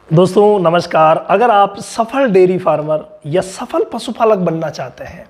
दोस्तों नमस्कार। अगर आप सफल डेयरी फार्मर या सफल पशुपालक बनना चाहते हैं,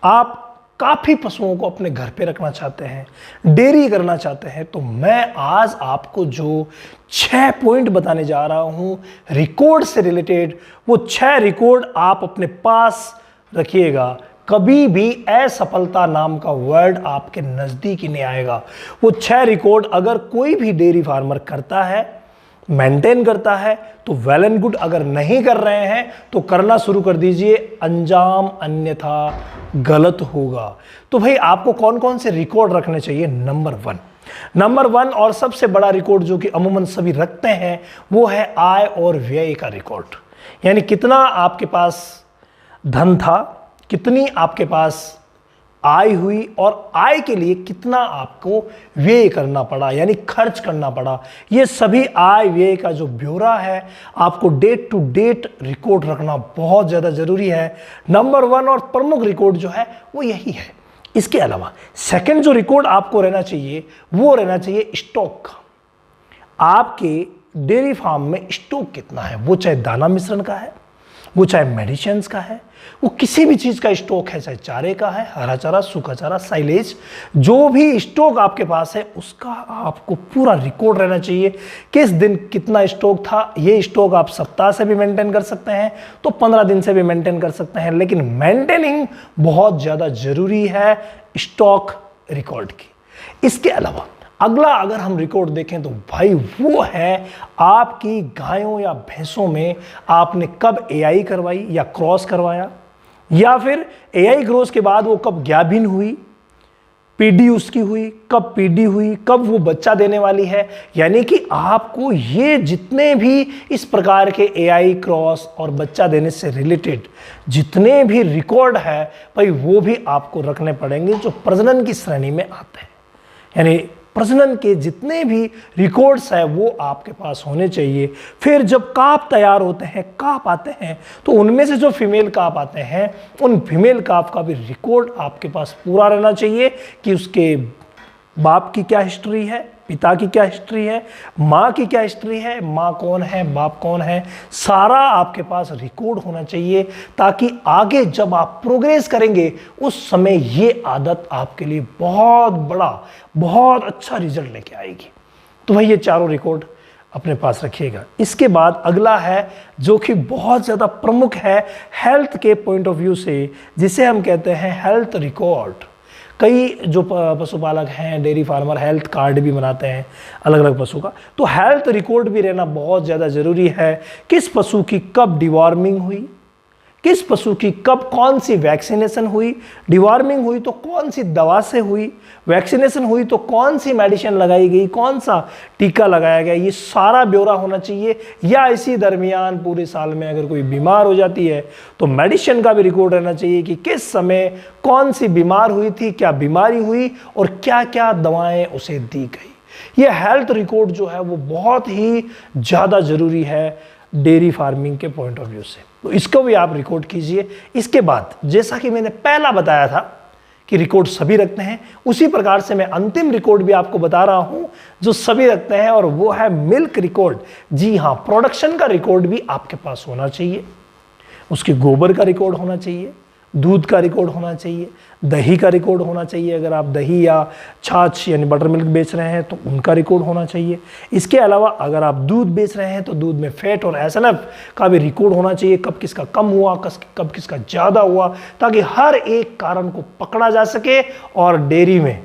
आप काफ़ी पशुओं को अपने घर पे रखना चाहते हैं, डेयरी करना चाहते हैं, तो मैं आज आपको जो 6 पॉइंट बताने जा रहा हूं रिकॉर्ड से रिलेटेड, वो 6 रिकॉर्ड आप अपने पास रखिएगा। कभी भी असफलता नाम का वर्ड आपके नज़दीक ही नहीं आएगा। वो 6 रिकॉर्ड अगर कोई भी डेयरी फार्मर करता है, मेंटेन करता है, तो वेल एंड गुड। अगर नहीं कर रहे हैं तो करना शुरू कर दीजिए, अंजाम अन्यथा गलत होगा। तो भाई आपको कौन कौन से रिकॉर्ड रखने चाहिए? नंबर वन और सबसे बड़ा रिकॉर्ड जो कि अमूमन सभी रखते हैं, वो है आय और व्यय का रिकॉर्ड। यानी कितना आपके पास धन था, कितनी आपके पास आय हुई और आय के लिए कितना आपको व्यय करना पड़ा, यानी खर्च करना पड़ा। ये सभी आय व्यय का जो ब्यौरा है, आपको डेट टू डेट रिकॉर्ड रखना बहुत ज़्यादा ज़रूरी है। नंबर 1 और प्रमुख रिकॉर्ड जो है वो यही है। इसके अलावा सेकंड जो रिकॉर्ड आपको रहना चाहिए, वो रहना चाहिए स्टॉक का। आपके डेयरी फार्म में स्टॉक कितना है, वो चाहे दाना मिश्रण का है, वो चाहे मेडिसिन्स का है, वो किसी भी चीज़ का स्टॉक है, चाहे चारे का है, हरा चारा, सूखा चारा, साइलेज, जो भी स्टॉक आपके पास है उसका आपको पूरा रिकॉर्ड रहना चाहिए। किस दिन कितना स्टॉक था। ये स्टॉक आप सप्ताह से भी मेंटेन कर सकते हैं, तो 15 दिन से भी मेंटेन कर सकते हैं, लेकिन मेंटेनिंग बहुत ज़्यादा ज़रूरी है स्टॉक रिकॉर्ड की। इसके अलावा अगला अगर हम रिकॉर्ड देखें तो भाई वो है आपकी गायों या भैंसों में आपने कब एआई करवाई या क्रॉस करवाया, या फिर एआई क्रॉस के बाद वो कब गाभिन हुई, पीडी उसकी हुई, कब पीडी हुई, कब वो बच्चा देने वाली है। यानी कि आपको ये जितने भी इस प्रकार के एआई क्रॉस और बच्चा देने से रिलेटेड जितने भी रिकॉर्ड है भाई, वो भी आपको रखने पड़ेंगे जो प्रजनन की श्रेणी में आते हैं। यानी प्रजनन के जितने भी रिकॉर्ड्स है वो आपके पास होने चाहिए। फिर जब काफ तैयार होते हैं, काफ आते हैं, तो उनमें से जो फीमेल काफ आते हैं, उन फीमेल काफ का भी रिकॉर्ड आपके पास पूरा रहना चाहिए कि उसके बाप की क्या हिस्ट्री है, पिता की क्या हिस्ट्री है, माँ की क्या हिस्ट्री है, माँ कौन है, बाप कौन है, सारा आपके पास रिकॉर्ड होना चाहिए, ताकि आगे जब आप प्रोग्रेस करेंगे उस समय ये आदत आपके लिए बहुत बड़ा, बहुत अच्छा रिजल्ट लेके आएगी। तो भाई ये चारों रिकॉर्ड अपने पास रखिएगा। इसके बाद अगला है जो कि बहुत ज़्यादा प्रमुख है हेल्थ के पॉइंट ऑफ व्यू से, जिसे हम कहते हैं हेल्थ रिकॉर्ड। कई जो पशुपालक हैं, डेयरी फार्मर, हेल्थ कार्ड भी बनाते हैं अलग अलग पशु का, तो हेल्थ रिकॉर्ड भी रहना बहुत ज़्यादा ज़रूरी है। किस पशु की कब डिवॉर्मिंग हुई, किस पशु की कब कौन सी वैक्सीनेशन हुई, डिवॉर्मिंग हुई तो कौन सी दवा से हुई, वैक्सीनेशन हुई तो कौन सी मेडिसिन लगाई गई, कौन सा टीका लगाया गया, ये सारा ब्यौरा होना चाहिए। या इसी दरमियान पूरे साल में अगर कोई बीमार हो जाती है तो मेडिसिन का भी रिकॉर्ड रहना चाहिए कि किस समय कौन सी बीमार हुई थी, क्या बीमारी हुई और क्या क्या दवाएं उसे दी गई। ये हेल्थ रिकॉर्ड जो है वो बहुत ही ज़्यादा ज़रूरी है डेयरी फार्मिंग के पॉइंट ऑफ व्यू से, तो इसको भी आप रिकॉर्ड कीजिए। इसके बाद जैसा कि मैंने पहला बताया था कि रिकॉर्ड सभी रखते हैं, उसी प्रकार से मैं अंतिम रिकॉर्ड भी आपको बता रहा हूं जो सभी रखते हैं, और वो है मिल्क रिकॉर्ड। जी हाँ, प्रोडक्शन का रिकॉर्ड भी आपके पास होना चाहिए, उसके गोबर का रिकॉर्ड होना चाहिए, दूध का रिकॉर्ड होना चाहिए, दही का रिकॉर्ड होना चाहिए। अगर आप दही या छाछ यानी बटर मिल्क बेच रहे हैं तो उनका रिकॉर्ड होना चाहिए। इसके अलावा अगर आप दूध बेच रहे हैं तो दूध में फैट और एसएनएफ का भी रिकॉर्ड होना चाहिए, कब किसका कम हुआ, कब किसका ज़्यादा हुआ, ताकि हर एक कारण को पकड़ा जा सके और डेयरी में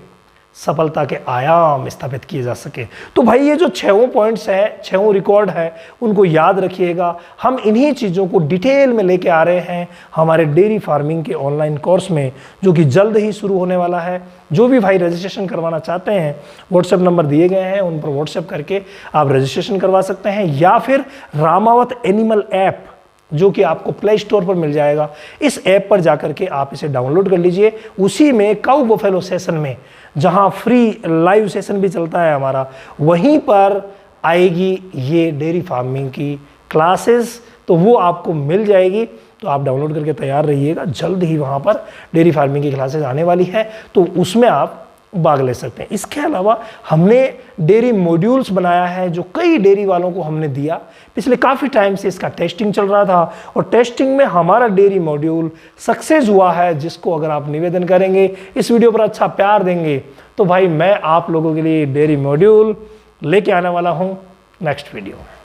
सफलता के आयाम स्थापित किए जा सके। तो भाई ये जो 6 पॉइंट्स है, 6 रिकॉर्ड है, उनको याद रखिएगा। हम इन्हीं चीज़ों को डिटेल में लेके आ रहे हैं हमारे डेयरी फार्मिंग के ऑनलाइन कोर्स में, जो कि जल्द ही शुरू होने वाला है। जो भी भाई रजिस्ट्रेशन करवाना चाहते हैं, व्हाट्सएप नंबर दिए गए हैं, उन पर व्हाट्सएप करके आप रजिस्ट्रेशन करवा सकते हैं, या फिर रामावत एनिमल ऐप जो कि आपको प्ले स्टोर पर मिल जाएगा, इस ऐप पर जाकर के आप इसे डाउनलोड कर लीजिए। उसी में काऊ बफेलो सेशन में, जहां फ्री लाइव सेशन भी चलता है हमारा, वहीं पर आएगी ये डेयरी फार्मिंग की क्लासेस, तो वो आपको मिल जाएगी। तो आप डाउनलोड करके तैयार रहिएगा, जल्द ही वहाँ पर डेयरी फार्मिंग की क्लासेस आने वाली है, तो उसमें आप भाग ले सकते हैं। इसके अलावा हमने डेयरी मॉड्यूल्स बनाया है जो कई डेयरी वालों को हमने दिया। पिछले काफ़ी टाइम से इसका टेस्टिंग चल रहा था और टेस्टिंग में हमारा डेयरी मॉड्यूल सक्सेस हुआ है, जिसको अगर आप निवेदन करेंगे, इस वीडियो पर अच्छा प्यार देंगे, तो भाई मैं आप लोगों के लिए डेयरी मॉड्यूल लेके आने वाला हूँ नेक्स्ट वीडियो में।